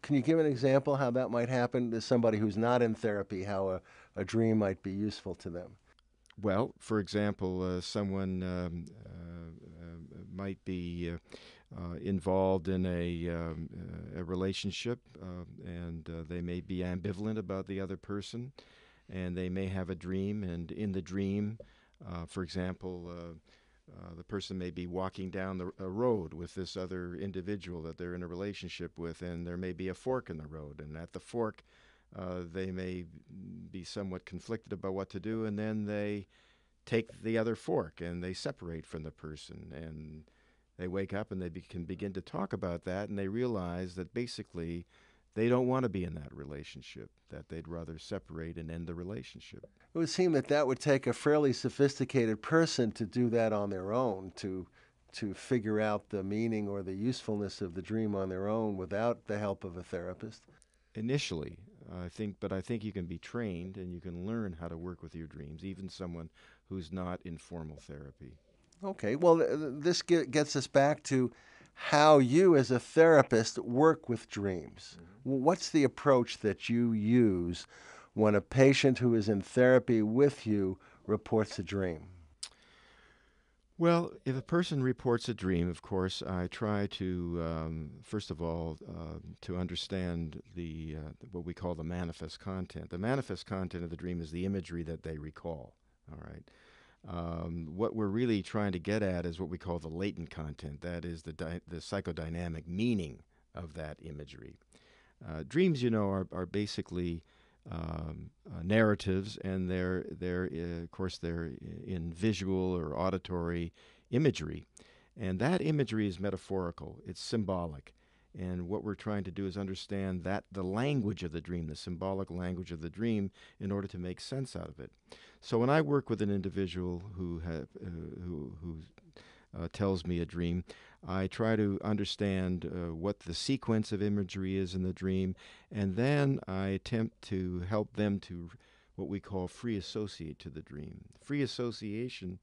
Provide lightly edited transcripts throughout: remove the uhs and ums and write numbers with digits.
Can you give an example how that might happen to somebody who's not in therapy, how a dream might be useful to them? Well, for example, someone might be involved in a relationship, and they may be ambivalent about the other person, and they may have a dream, and in the dream, for example, the person may be walking down a road with this other individual that they're in a relationship with, and there may be a fork in the road, and at the fork, they may be somewhat conflicted about what to do, and then they take the other fork and they separate from the person, and they wake up and they can begin to talk about that, and they realize that basically they don't want to be in that relationship, that they'd rather separate and end the relationship. It would seem that that would take a fairly sophisticated person to do that on their own, to figure out the meaning or the usefulness of the dream on their own without the help of a therapist. Initially, but I think you can be trained and you can learn how to work with your dreams, even someone who's not in formal therapy. Okay, well, this gets us back to how you as a therapist work with dreams. What's the approach that you use when a patient who is in therapy with you reports a dream? Well, if a person reports a dream, of course, I try to, first of all, to understand what we call the manifest content. The manifest content of the dream is the imagery that they recall. All right. What we're really trying to get at is what we call the latent content. That is the psychodynamic meaning of that imagery. Dreams, are basically narratives, and of course, they're in visual or auditory imagery, and that imagery is metaphorical. It's symbolic, and what we're trying to do is understand the language of the dream, the symbolic language of the dream, in order to make sense out of it. So when I work with an individual who tells me a dream, I try to understand what the sequence of imagery is in the dream, and then I attempt to help them to what we call free associate to the dream. Free association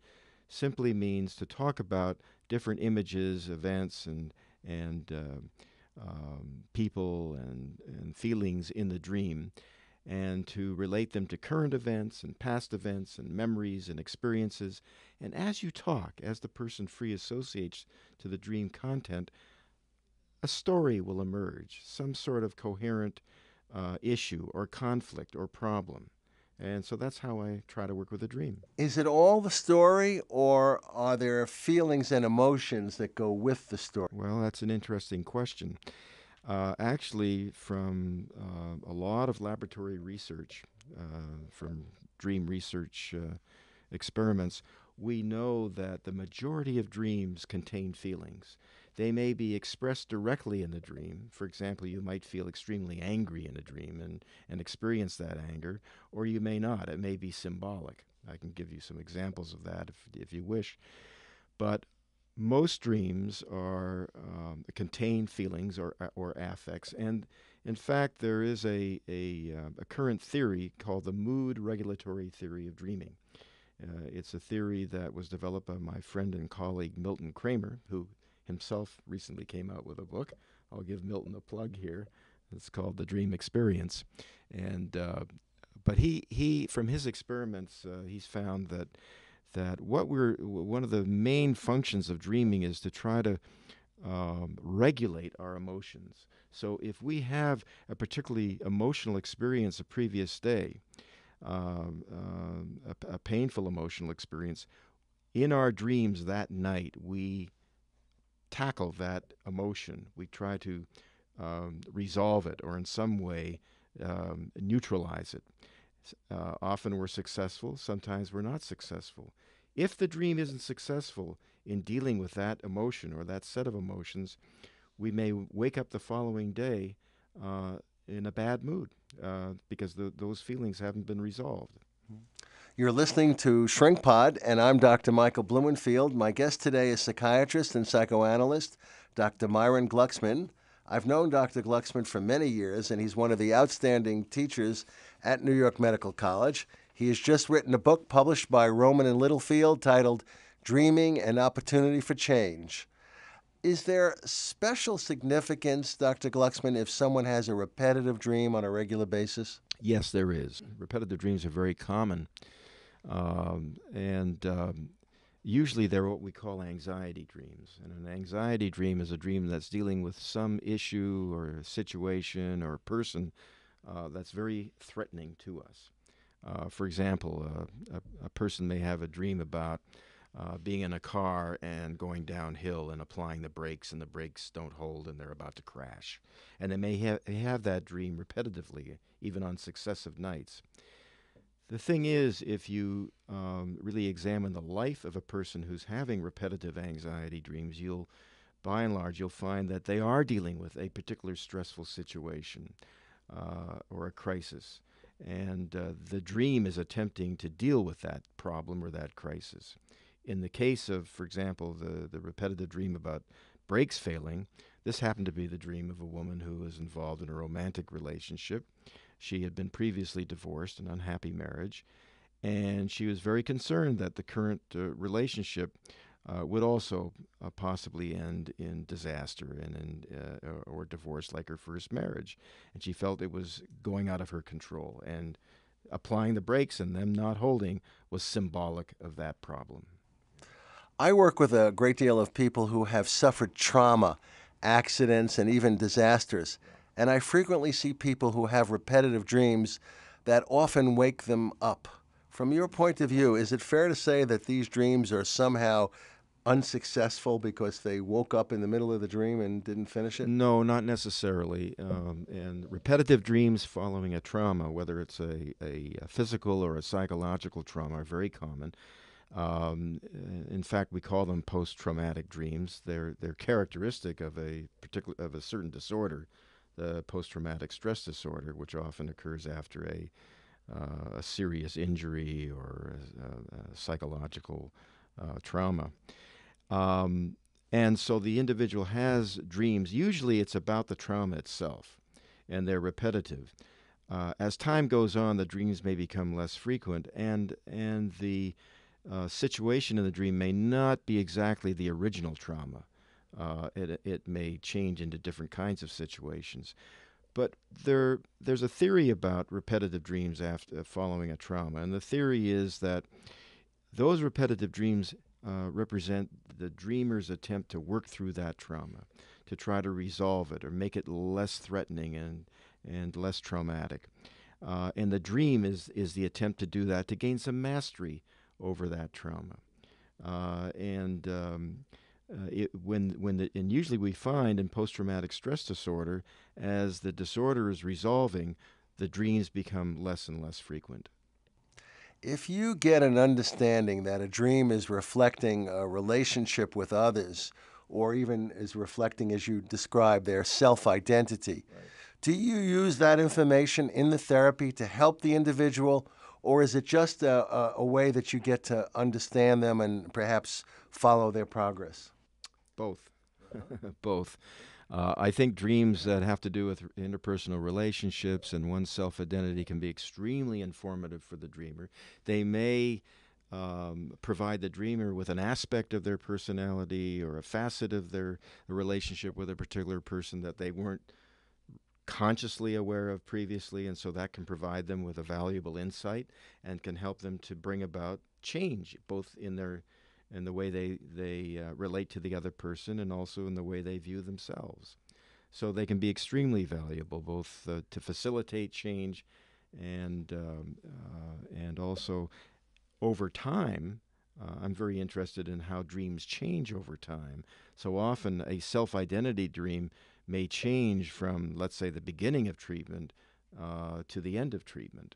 simply means to talk about different images, events, and people and feelings in the dream, and to relate them to current events and past events and memories and experiences. And as you talk, as the person free associates to the dream content, a story will emerge, some sort of coherent issue or conflict or problem. And so that's how I try to work with a dream. Is it all the story, or are there feelings and emotions that go with the story? Well, that's an interesting question. Actually, from a lot of laboratory research, from dream research experiments, we know that the majority of dreams contain feelings. They may be expressed directly in the dream. For example, you might feel extremely angry in a dream and experience that anger, or you may not. It may be symbolic. I can give you some examples of that if you wish. But most dreams contain feelings or affects, and in fact, there is a current theory called the mood regulatory theory of dreaming. It's a theory that was developed by my friend and colleague Milton Kramer, who himself recently came out with a book. I'll give Milton a plug here. It's called The Dream Experience, but he from his experiments he's found that one of the main functions of dreaming is to try to regulate our emotions. So if we have a particularly emotional experience a previous day, a painful emotional experience, in our dreams that night, we tackle that emotion. We try to resolve it, or in some way neutralize it. Often we're successful, sometimes we're not successful. If the dream isn't successful in dealing with that emotion or that set of emotions, we may wake up the following day in a bad mood because those feelings haven't been resolved. You're listening to Shrinkpod, and I'm Dr. Michael Blumenfield. My guest today is psychiatrist and psychoanalyst, Dr. Myron Glucksman. I've known Dr. Glucksman for many years, and he's one of the outstanding teachers at New York Medical College. He has just written a book published by Rowman Littlefield titled Dreaming: An Opportunity for Change. Is there special significance, Dr. Glucksman, if someone has a repetitive dream on a regular basis? Yes, there is. Repetitive dreams are very common, and usually they're what we call anxiety dreams. And an anxiety dream is a dream that's dealing with some issue or a situation or a person that's very threatening to us. For example, a person may have a dream about being in a car and going downhill and applying the brakes, and the brakes don't hold and they're about to crash. And they may have that dream repetitively, even on successive nights. The thing is, if you really examine the life of a person who's having repetitive anxiety dreams, by and large, you'll find that they are dealing with a particular stressful situation or a crisis. And the dream is attempting to deal with that problem or that crisis. In the case of, for example, the repetitive dream about brakes failing, this happened to be the dream of a woman who was involved in a romantic relationship. She had been previously divorced, an unhappy marriage, and she was very concerned that the current relationship would also possibly end in disaster or divorce like her first marriage. And she felt it was going out of her control, and applying the brakes and them not holding was symbolic of that problem. I work with a great deal of people who have suffered trauma, accidents, and even disasters. And I frequently see people who have repetitive dreams that often wake them up. From your point of view, is it fair to say that these dreams are somehow unsuccessful because they woke up in the middle of the dream and didn't finish it? No, not necessarily. And repetitive dreams following a trauma, whether it's a physical or a psychological trauma, are very common. In fact, we call them post-traumatic dreams. They're characteristic of a certain disorder, the post-traumatic stress disorder, which often occurs after a serious injury or a psychological trauma. And so the individual has dreams. Usually it's about the trauma itself, and they're repetitive. As time goes on, the dreams may become less frequent, and the situation in the dream may not be exactly the original trauma. It may change into different kinds of situations. But there's a theory about repetitive dreams after following a trauma, and the theory is that those repetitive dreams represent the dreamer's attempt to work through that trauma, to try to resolve it or make it less threatening and less traumatic. And the dream is the attempt to do that, to gain some mastery over that trauma. And usually we find in post-traumatic stress disorder, as the disorder is resolving, the dreams become less and less frequent. If you get an understanding that a dream is reflecting a relationship with others, or even is reflecting, as you described, their self-identity, Right. do you use that information in the therapy to help the individual, or is it just a way that you get to understand them and perhaps follow their progress? Both. Both. I think dreams that have to do with interpersonal relationships and one's self-identity can be extremely informative for the dreamer. They may provide the dreamer with an aspect of their personality or a facet of their relationship with a particular person that they weren't consciously aware of previously, and so that can provide them with a valuable insight and can help them to bring about change, both in the way they relate to the other person and also in the way they view themselves. So they can be extremely valuable, both to facilitate change and also over time. I'm very interested in how dreams change over time. So often a self-identity dream may change from, let's say, the beginning of treatment to the end of treatment.